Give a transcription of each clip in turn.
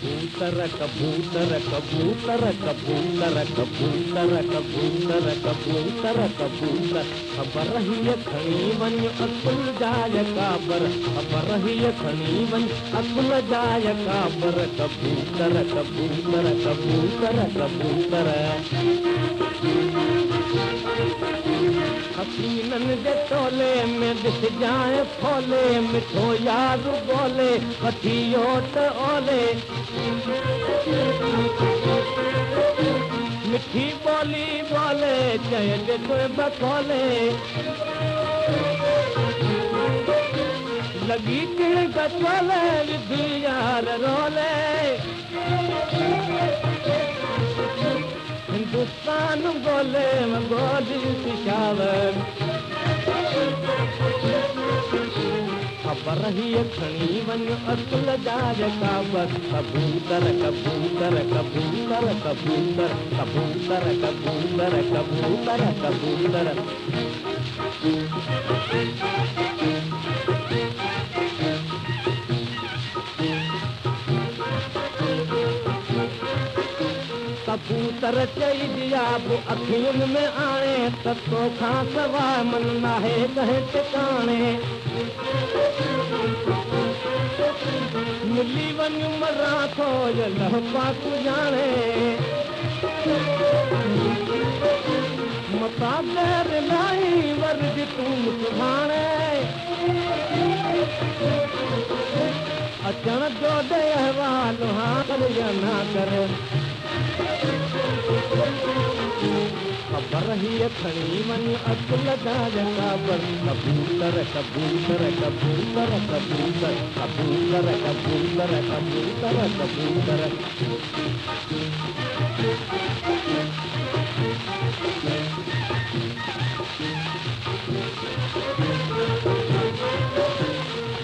कबूतर कबूतर कबूतर कबूतर कबूतर कबूतर कबूतर कबूतर खबर ही खणी वञ अकुल जाय काबर खबर ही खणी वञ अकुल जाय काबर कबूतर कबूतर कबूतर कबूतर हसीनन जे टोले में दिख जाए फोले मिठो यार बोले कथियो त ओले मिठी बोली बोले चए ॾिठो बकोले लगी किण गचोले विधि यार रोले हिंदुस्तान बोले गोली पिशावर खबर ही खणी वञ अकुल जाय काबर कबूतर कबूतर कबूतर कबूतर कबूतर कबूतर कबूतर कबूतर कबूतर चई दिया वो अखियुनि में आणे त तोखां सवाइ मन नाहे कंहिं टिकाणे मिली वञ मरां थो लहपा तूं ॼाणे मता ॿेर लाई वर्ज तूं सुभाणे अचण जो ॾे अहवाल हाल या ना कर खबर ही खणी वञ अकुल जाय काबर कबूतर कबूतर कबूतर कबूतर कबूतर कबूतर कबूतर कबूतर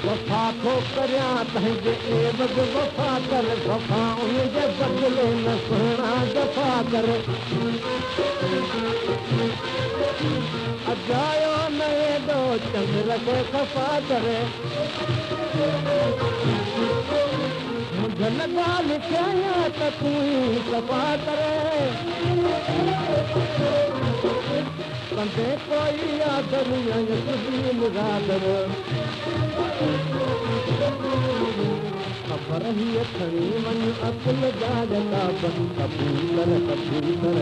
वफा को करिया तंहिंजे एवज़ वफा कर वफा उनजे बदिले न सुहिणा जफ़ा कर अजायो न एॾो चंद्र खे खफ़ा करे मुंहिंजन ॻाल्हि कया त तूं ई सफ़ा करे कंदे कोई आदर या तुझी मुरादर खबर ही खणी वञ अकुल जाय काबर कबूतर कबूतर